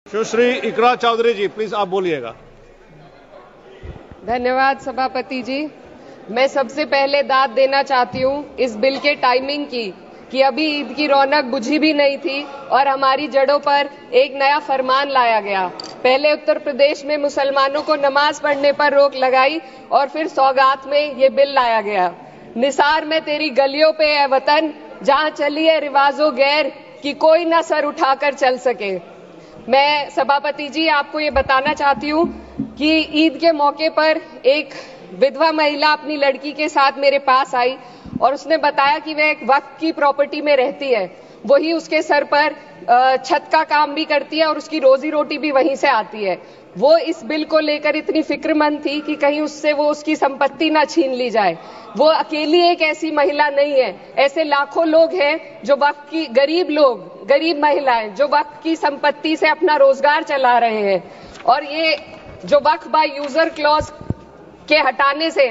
सुश्री इकरा चौधरी जी, please आप बोलिएगा। धन्यवाद सभापति जी। मैं सबसे पहले दाद देना चाहती हूँ इस बिल के टाइमिंग की कि अभी ईद की रौनक बुझी भी नहीं थी और हमारी जड़ों पर एक नया फरमान लाया गया। पहले उत्तर प्रदेश में मुसलमानों को नमाज पढ़ने पर रोक लगाई और फिर सौगात में ये बिल लाया गया। निसार में तेरी गलियों पे है वतन, जहाँ चली है रिवाजो गैर कि कोई ना सर उठाकर चल सके। मैं सभापति जी आपको ये बताना चाहती हूँ कि ईद के मौके पर एक विधवा महिला अपनी लड़की के साथ मेरे पास आई और उसने बताया कि वह एक वक्फ की प्रॉपर्टी में रहती है, वही उसके सर पर छत का काम भी करती है और उसकी रोजी रोटी भी वहीं से आती है। वो इस बिल को लेकर इतनी फिक्रमंद थी कि कहीं उससे वो उसकी संपत्ति ना छीन ली जाए। वो अकेली एक ऐसी महिला नहीं है, ऐसे लाखों लोग हैं जो वक्फ की गरीब महिलाएं जो वक्फ की संपत्ति से अपना रोजगार चला रहे हैं। और ये जो वक्फ बाय यूजर क्लॉज के हटाने से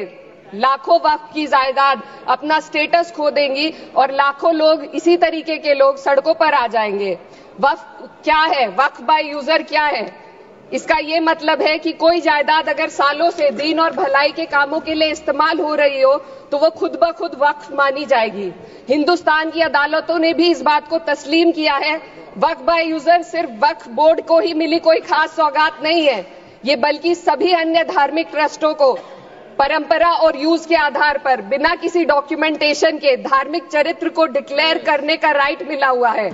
लाखों वक्फ की जायदाद अपना स्टेटस खो देंगी और लाखों लोग इसी तरीके के लोग सड़कों पर आ जाएंगे। वक्फ क्या है? वक्फ बाय यूजर क्या है? इसका ये मतलब है कि कोई जायदाद अगर सालों से दीन और भलाई के कामों के लिए इस्तेमाल हो रही हो तो वो खुद ब खुद वक्फ मानी जाएगी। हिंदुस्तान की अदालतों ने भी इस बात को तस्लीम किया है। वक्फ बाय यूजर सिर्फ वक्फ बोर्ड को ही मिली कोई खास सौगात नहीं है, ये बल्कि सभी अन्य धार्मिक ट्रस्टों को परंपरा और यूज के आधार पर बिना किसी डॉक्यूमेंटेशन के धार्मिक चरित्र को डिक्लेयर करने का राइट मिला हुआ है।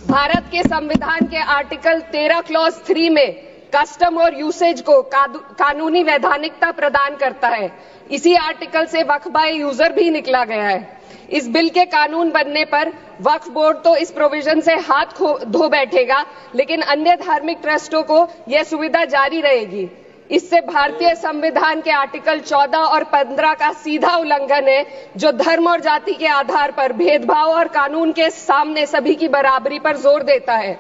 भारत के संविधान के आर्टिकल 13 क्लॉज 3 में कस्टम और यूसेज को कानूनी वैधानिकता प्रदान करता है। इसी आर्टिकल से वक्फ बाय यूजर भी निकला गया है। इस बिल के कानून बनने पर वक्फ बोर्ड तो इस प्रोविजन से हाथ धो बैठेगा, लेकिन अन्य धार्मिक ट्रस्टों को यह सुविधा जारी रहेगी। इससे भारतीय संविधान के आर्टिकल 14 और 15 का सीधा उल्लंघन है, जो धर्म और जाति के आधार पर भेदभाव और कानून के सामने सभी की बराबरी पर जोर देता है।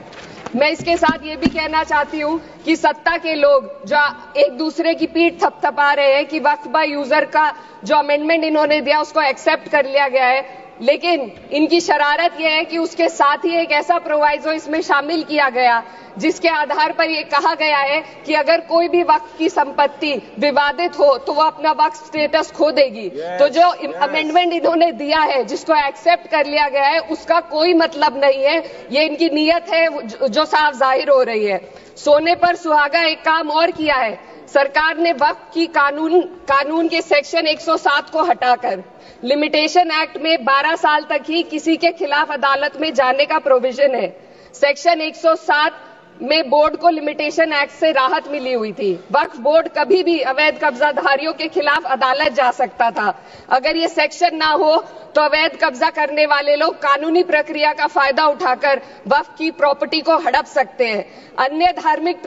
मैं इसके साथ ये भी कहना चाहती हूँ कि सत्ता के लोग जो एक दूसरे की पीठ थपथपा रहे हैं कि वक्फ बाय यूजर का जो अमेंडमेंट इन्होंने दिया उसको एक्सेप्ट कर लिया गया है, लेकिन इनकी शरारत यह है कि उसके साथ ही एक ऐसा प्रोवाइजो इसमें शामिल किया गया जिसके आधार पर यह कहा गया है कि अगर कोई भी वक्फ की संपत्ति विवादित हो तो वो अपना वक्फ स्टेटस खो देगी। तो जो अमेंडमेंट इन्होंने दिया है जिसको एक्सेप्ट कर लिया गया है उसका कोई मतलब नहीं है, ये इनकी नीयत है जो साफ जाहिर हो रही है। सोने पर सुहागा एक काम और किया है, सरकार ने वक्फ की कानून के सेक्शन 107 को हटाकर लिमिटेशन एक्ट में 12 साल तक ही किसी के खिलाफ अदालत में जाने का प्रोविजन है। सेक्शन 107 में बोर्ड को लिमिटेशन एक्ट से राहत मिली हुई थी। वक्फ बोर्ड कभी भी अवैध कब्जाधारियों के खिलाफ अदालत जा सकता था। अगर ये सेक्शन ना हो तो अवैध कब्जा करने वाले लोग कानूनी प्रक्रिया का फायदा उठाकर वक्फ की प्रॉपर्टी को हड़प सकते हैं। अन्य धार्मिक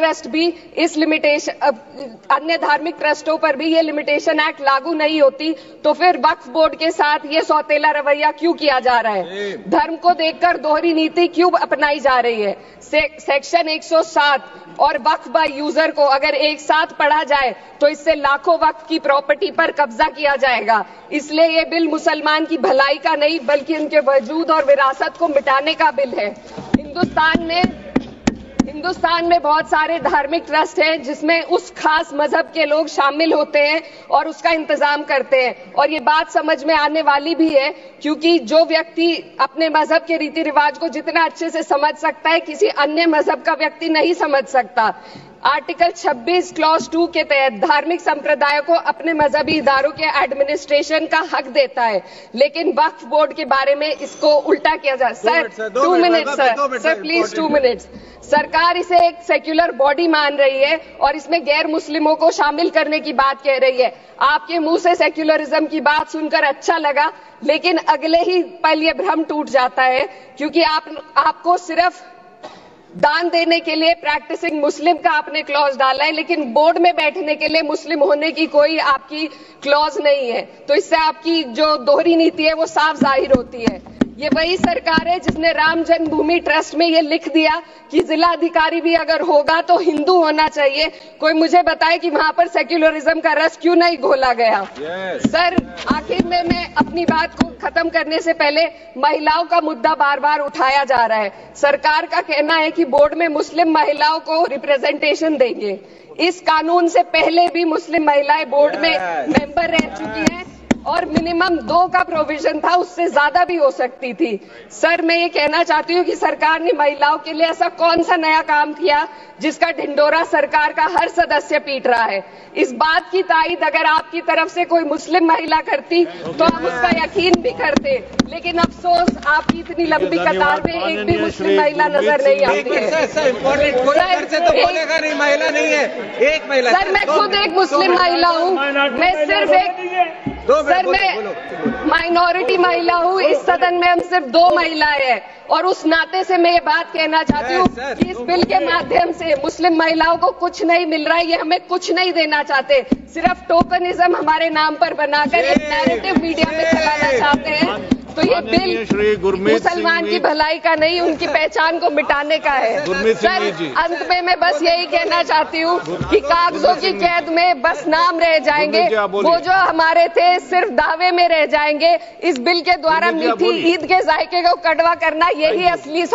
ट्रस्टों पर भी ये लिमिटेशन एक्ट लागू नहीं होती, तो फिर वक्फ बोर्ड के साथ ये सौतेला रवैया क्यों किया जा रहा है? धर्म को देखकर दोहरी नीति क्यों अपनाई जा रही है? सेक्शन 107 और वक्फ बाय यूजर को अगर एक साथ पढ़ा जाए तो इससे लाखों वक्फ की प्रॉपर्टी पर कब्जा किया जाएगा। इसलिए ये बिल मुसलमान की भलाई का नहीं बल्कि उनके वजूद और विरासत को मिटाने का बिल है। हिंदुस्तान में बहुत सारे धार्मिक ट्रस्ट हैं जिसमें उस खास मजहब के लोग शामिल होते हैं और उसका इंतजाम करते हैं, और ये बात समझ में आने वाली भी है क्योंकि जो व्यक्ति अपने मजहब के रीति रिवाज को जितना अच्छे से समझ सकता है किसी अन्य मजहब का व्यक्ति नहीं समझ सकता। आर्टिकल 26 क्लॉज 2 के तहत धार्मिक संप्रदायों को अपने मजहबी इदारों के एडमिनिस्ट्रेशन का हक देता है, लेकिन वक्फ बोर्ड के बारे में इसको उल्टा किया जा रहा है। Sir 2 minute sir please 2 minutes. सरकार इसे एक सेक्युलर बॉडी मान रही है और इसमें गैर मुस्लिमों को शामिल करने की बात कह रही है। आपके मुंह से सेक्युलरिज्म की बात सुनकर अच्छा लगा, लेकिन अगले ही पल ये भ्रम टूट जाता है क्योंकि आपको सिर्फ दान देने के लिए प्रैक्टिसिंग मुस्लिम का आपने क्लॉज डाला है, लेकिन बोर्ड में बैठने के लिए मुस्लिम होने की कोई आपकी क्लॉज नहीं है। तो इससे आपकी जो दोहरी नीति है वो साफ जाहिर होती है। ये वही सरकार है जिसने राम जन्मभूमि ट्रस्ट में ये लिख दिया कि जिला अधिकारी भी अगर होगा तो हिंदू होना चाहिए। कोई मुझे बताए कि वहां पर सेक्युलरिज्म का रस क्यों नहीं घोला गया। सर, आखिर में मैं अपनी बात को खत्म करने से पहले महिलाओं का मुद्दा बार बार उठाया जा रहा है। सरकार का कहना है कि बोर्ड में मुस्लिम महिलाओं को रिप्रेजेंटेशन देंगे। इस कानून से पहले भी मुस्लिम महिलाएं बोर्ड में मेंबर रह चुकी हैं और मिनिमम 2 का प्रोविजन था, उससे ज्यादा भी हो सकती थी। सर, मैं ये कहना चाहती हूँ कि सरकार ने महिलाओं के लिए ऐसा कौन सा नया काम किया जिसका ढिंडोरा सरकार का हर सदस्य पीट रहा है। इस बात की तायीद अगर आपकी तरफ से कोई मुस्लिम महिला करती तो हम उसका यकीन भी करते, लेकिन अफसोस आपकी इतनी लंबी कतार में एक भी मुस्लिम महिला नजर नहीं आती है। सर, मैं खुद एक मुस्लिम महिला हूँ, मैं सिर्फ एक सर मैं माइनॉरिटी महिला हूँ। इस सदन में हम सिर्फ 2 महिलाएं हैं और उस नाते से मैं ये बात कहना चाहती हूँ कि इस बिल के माध्यम से मुस्लिम महिलाओं को कुछ नहीं मिल रहा है। ये हमें कुछ नहीं देना चाहते, सिर्फ टोकनिज्म हमारे नाम पर बनाकर एक नैरेटिव मीडिया में चलाना चाहते हैं। तो ये बिल मुसलमान की भलाई का नहीं, उनकी पहचान को मिटाने का है। सर, अंत में मैं बस यही कहना चाहती हूँ कि कागजों की कैद में बस नाम रह जाएंगे, वो जो हमारे थे सिर्फ दावे में रह जाएंगे। इस बिल के द्वारा मीठी ईद के जायके को कड़वा करना, यही असली